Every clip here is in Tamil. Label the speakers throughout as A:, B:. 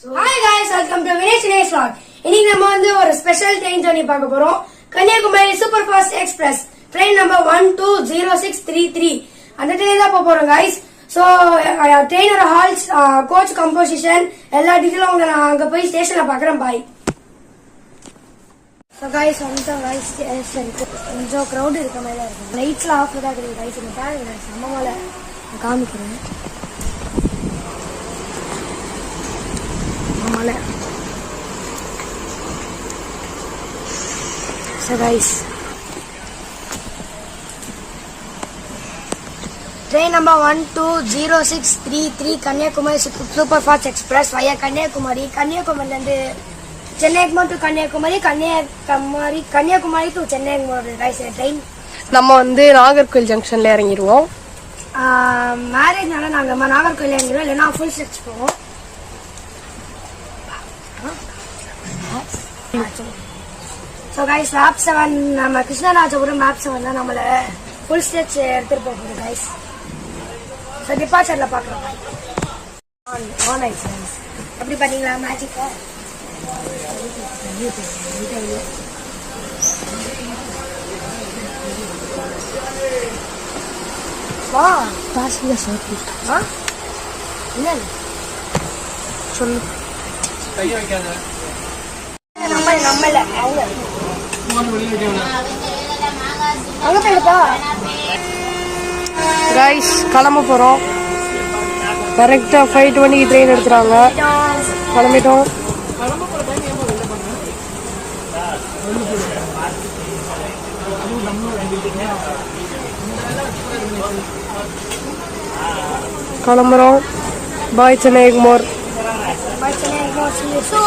A: Hi guys, welcome to Vinesh Vinesh Vlog. இன்னைக்கு நம்ம வந்து ஒரு ஸ்பெஷல் ட்ரெயின் ஜர்னி பார்க்க போறோம். Kanyakumari super fast express train number 120633 அந்த ட்ரெயின் தான் போறோம் guys. So ட்ரெயினோட ஹால்ஸ், கோச் கம்போசிஷன் எல்லா டீடைலும் உங்களுக்கு நான் அங்க போய் ஸ்டேஷன்ல பார்க்கறேன். பாய். So guys, வந்துட்டோம் guys ஸ்டேஷனுக்கு. கொஞ்சம் crowd இருக்க மாதிரி இருக்கு. லைட்ஸ்லாம் ஆஃப் தான் இருக்கு guys. இந்த பாருங்க நம்மள காமிக்கிறேன். So guys, train number 120633 Kanyakumari Super Fast Express via Kanyakumari. Kanyakumari and Chennai to Kanyakumari, Kanyakumari to Chennai guys train.
B: நம்ம வந்து நாகர்கோவில் ஜங்ஷன்ல இறங்கிடுவோம்.
A: மேரேஜ்னால நாங்க நாகர்கோவில் இறங்கிடுவோம், இல்லைன்னா ஃபுல் ஸ்டெச் போவோம். So guys, map 7 நம்ம கிருஷ்ணராஜபுரம் map 7 தான் நம்மள full stretch எடுத்துட்டு போகுது guys. So departureல பார்க்கலாம். on nice guys. எப்படி பண்ணீங்களா மேஜிக்? வா, பாஸ்ல சோத்தி. என்ன? சொல்லு. கைய வைக்காத. நம்மள அவங்க
B: கைஸ் கிளம்ப போறோம். கரெக்டா 5:20 ட்ரெயின் எடுத்துறாங்க. கிளம்பிட்டோம். கிளம்புறோம். பாய் சென்னை எக்மோர்.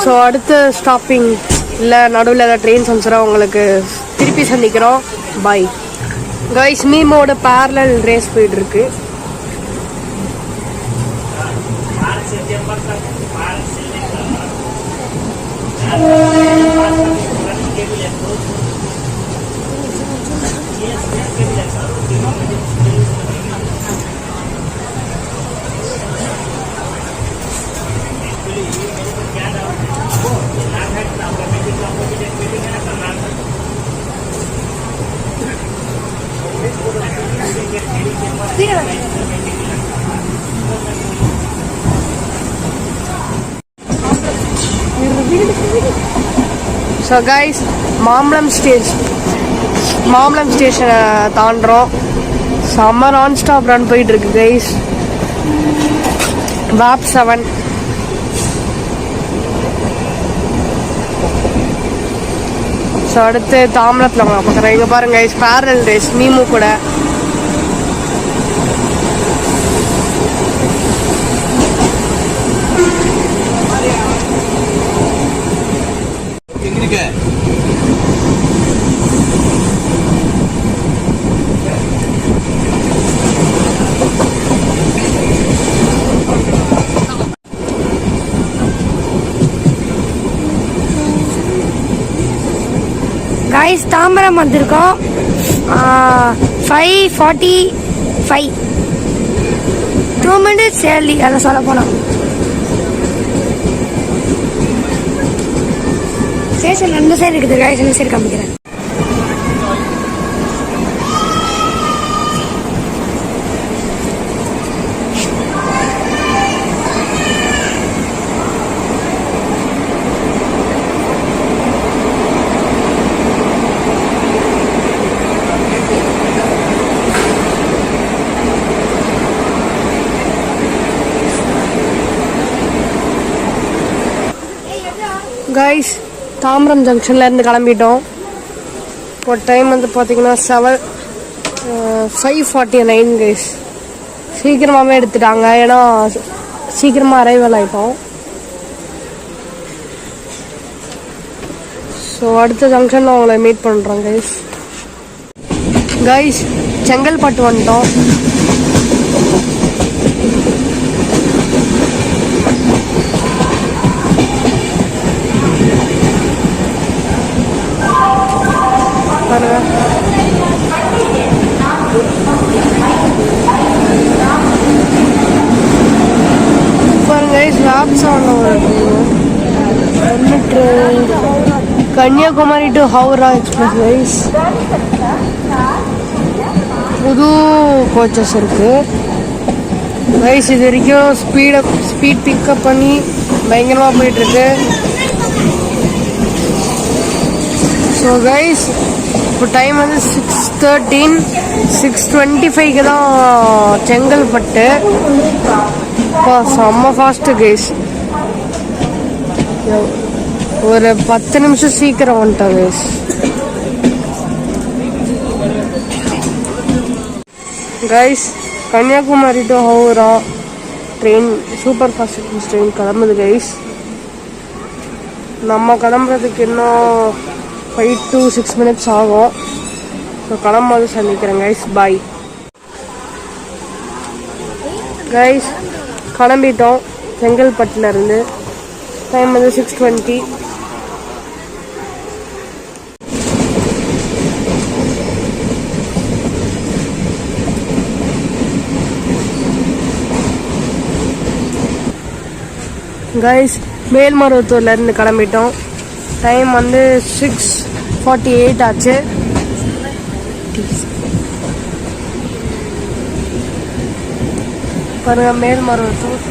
B: ஸோ அடுத்த ஸ்டாப்பிங் இல்லை நடுவில் ஏதாவது ட்ரெயின் சம்சரா உங்களுக்கு திருப்பி சந்திக்கிறோம். Bye guys. மீமோட பேரலல் ரேஸ் போயிட்டு இருக்கு. ஸோ கைஸ், மாம்பழம் ஸ்டேஷனை தாண்டுறோம். சம்மர் நான் ஸ்டாப் ரன் போயிட்டு இருக்கு கைஸ். map 7. ஸோ அடுத்து தாம்பரத்தில் நான் பார்க்குறேன். இங்கே பாருங்க கைஸ், பேரல் ரேஸ் மீமு கூட.
A: guys, தாம்பரம் வந்திருக்கோம். 5:45 2 minutes early அதை சொல்ல போனோம். ஸ்டேஷன் 2 சைடு இருக்குது guys, 2 சைடு காமிக்கிறேன்.
B: கைஸ், தாம்பரம் ஜங்ஷன்ல இருந்து கிளம்பிட்டோம். இப்போ டைம் வந்து பார்த்தீங்கன்னா 5:49 கைஸ். சீக்கிரமாகவே எடுத்துட்டாங்க, ஏன்னா சீக்கிரமாக அரைவல் ஆகிட்டோம். ஸோ அடுத்த ஜங்ஷனில் அவங்கள மீட் பண்ணுறோம் கைஸ். கைஸ், செங்கல்பட்டு வந்துட்டோம். பாருங்க, map 7 வருது. Kanyakumari to Howrah express guys. புது கோச்சஸ் இருக்கு கைஸ். இது வரைக்கும் ஸ்பீட் பிக்கப் பண்ணி பயங்கரமாக போயிட்டுருக்கு. ஸோ கைஸ் இப்போ டைம் வந்து 6:13. 6:25 தான் செங்கல்பட்டு. இப்போ செம்ம ஃபாஸ்ட்டு கைஸ். ஒரு 10 நிமிஷம் சீக்கிரம் வந்துட்டோம் guys. Guys Kanyakumari to Howrah train super fast train கிளம்புது கைஸ். நம்ம கிளம்புறதுக்கு இன்னும் 5 to 6 minutes ஆகும். ஸோ கிளம்போது சந்திக்கிறேன் கைஸ். Bye guys. கிளம்பிட்டோம் செங்கல்பட்டுலேருந்து. டைம் வந்து 6:20. கைஸ் மேல்மருவத்தூர்லேருந்து கிளம்பிட்டோம். டைம் வந்து 6:48 ஆச்சு. பாருங்க மேல்மருவத்தூர்.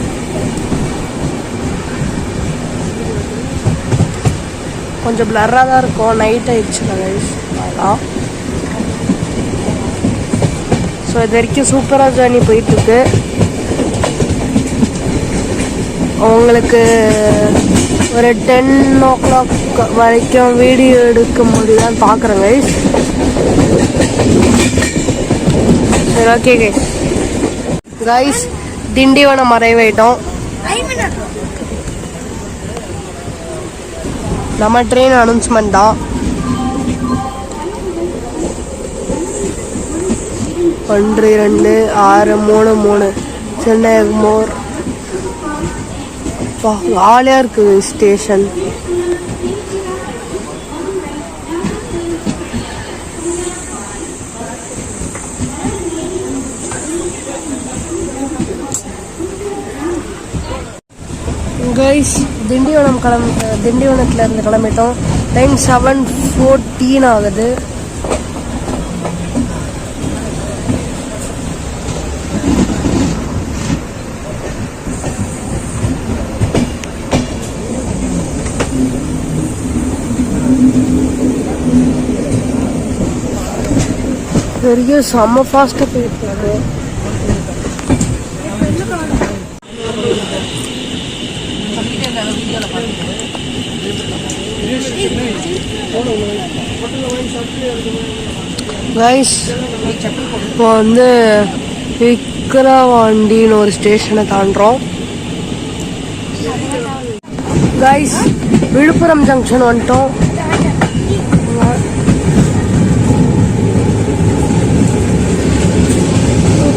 B: கொஞ்சம் பிளர்ராக தான் இருக்கும். நைட் ஆயிடுச்சுல கைஸ். அதான் ஸோ இது வரைக்கும் சூப்பராக ஜேர்னி போயிட்டுருக்கு. உங்களுக்கு ஒரு 10 o'clock வரைக்கும் வீடியோ எடுக்க முடியுதான்னு பார்க்குறேன் கைஸ். சரி ஓகே கைஸ். கைஸ் திண்டிவனம் மறைவாயிட்டோம். நம்ம ட்ரெயின் அனௌன்ஸ்மெண்ட் தான். 1, 2, 6, 3, 3 சென்னை எக்மோர். ஜாலியா இருக்கு ஸ்டேஷன். கைஸ் திண்டிவனத்துல இருந்து கிளம்பிட்டோம். டைம் 7:14 ஆகுது. வரைக்கும் செம்ம ஃபாஸ்ட்டாக போயிருக்காரு. கைஸ் இப்போ வந்து விக்கிரவாண்டின்னு ஒரு ஸ்டேஷனை தாண்டுறோம். கைஸ் விழுப்புரம் ஜங்ஷன் வந்துட்டோம்.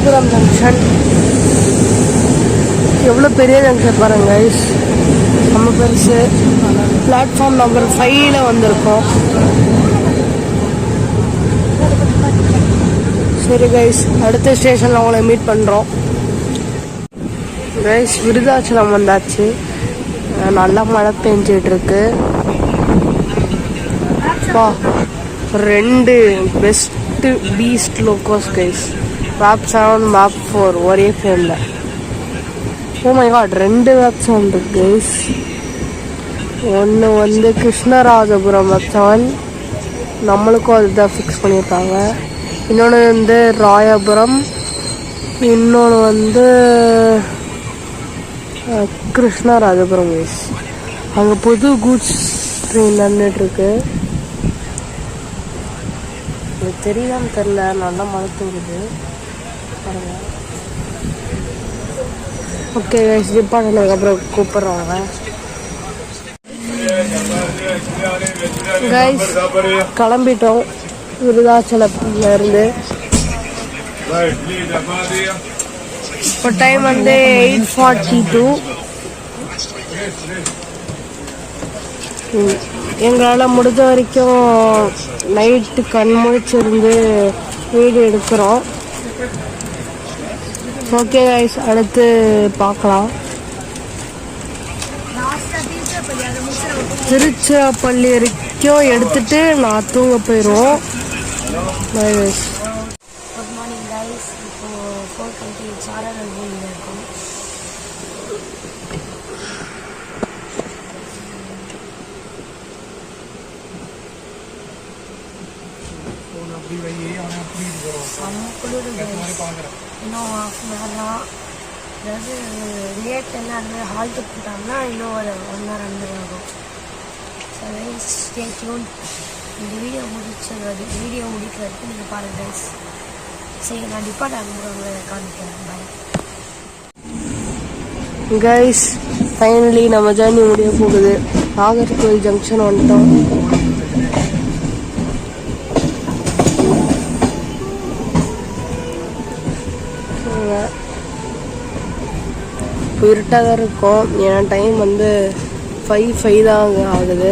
B: விழுப்புரம் ஜங்ஷன் எவ்வளோ பெரிய ஜங்ஷன் பாருங்க கைஸ். நம்ம பெருசு. பிளாட்ஃபார்ம் நம்பர் 5ல வந்திருக்கோம். சரி கைஸ் அடுத்த ஸ்டேஷனில் அவங்கள மீட் பண்ணுறோம். கைஸ் விருதாச்சலம் வந்தாச்சு. நல்லா மழை பெஞ்சிட்டு இருக்கு. 2 பெஸ்ட் பீஸ்ட் லோக்கோஸ் கைஸ். வேப் 7 வேப் 4 ஒரே ஃப்ரேமில். ஓ மை காட் 2 வேப் 7 இருக்கு கைஸ். ஒன்று வந்து கிருஷ்ணராஜபுரம் வேப் 7. நம்மளுக்கும் அதுதான் ஃபிக்ஸ் பண்ணியிருக்காங்க. இன்னொன்று வந்து ராயபுரம். இன்னொன்று வந்து கிருஷ்ணராஜபுரம் கைஸ். அங்கே புது கூட்ஸ் ட்ரெயின் நடந்துட்டுருக்கு. இது தெரியாமல் தெரில. நல்லா மழை தூங்குது பாருங்க. ஓகே கைஸ் டிப்பாட்டினதுக்கப்புறம் கூப்பிட்றாங்க. கைஸ் கிளம்பிட்டோம் விருதாச்சலத்துல இருந்து. இப்போ டைம் வந்து 8:42. எங்களால் முடிஞ்ச வரைக்கும் நைட்டு கண் முழிச்சிருந்து வீடியோ எடுக்கிறோம். ஓகே கைஸ் அடுத்து பார்க்கலாம். திருச்சிராப்பள்ளி வரைக்கும் எடுத்துட்டு நான் தூங்க போயிடுவோம்.
A: Good morning guys. இப்போ 4:20 சாரல் பூமியில் இருக்கும். இன்னும் ஹாஃப் அன் ஹவர் தான். அதாவது லேட் என்ன ஹால்ட்டு போட்டாங்கன்னா இன்னும் ஒரு 1 hour 2 hour ஆகும். So guys stay tune. இந்த வீடியோ முடிக்கிறதுக்கு நீங்கள் பாருங்கள் கைஸ். சரி நான் டிபார்ட் ஆகும்போது உங்களை காமிக்கிறேன். Bye
B: guys. ஃபைனலி நம்ம ஜர்னி முடிய போகுது. நாகர்கோவில் ஜங்ஷன் வந்துட்டோம். இருட்டாக தான் இருக்கும். என் டைம் வந்து 5 தான் ஆகுது.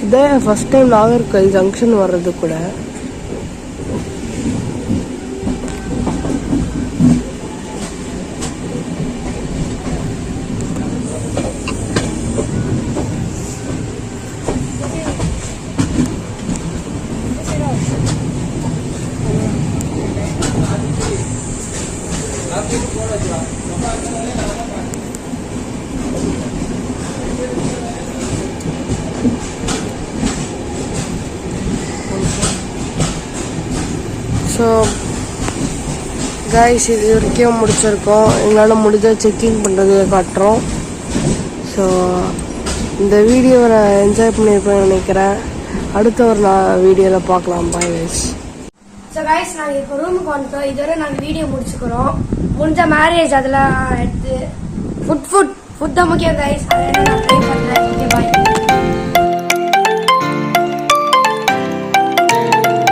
B: இதான் ஃபர்ஸ்ட் டைம் நாகர்கோவில் ஜங்ஷன் வர்றது கூட. ஸோ கைஸ் இது வரைக்கும் முடிச்சிருக்கோம். எங்களால் முடிஞ்ச செக்கிங் பண்ணுறது காட்டுறோம். ஸோ இந்த வீடியோவை நான் என்ஜாய் பண்ணியிருப்பேன்னு நினைக்கிறேன். அடுத்த ஒரு வீடியோவில் பார்க்கலாம். Bye guys.
A: ஸோ கைஸ் நாங்கள் இப்போ ரூமுக்கு வந்துட்டோம். இதுவரை நாங்கள் வீடியோ முடிச்சுக்கிறோம். முடிஞ்ச மேரேஜ் அதெல்லாம் எடுத்து ஃபுட் தான் முக்கியம் கைஸ்.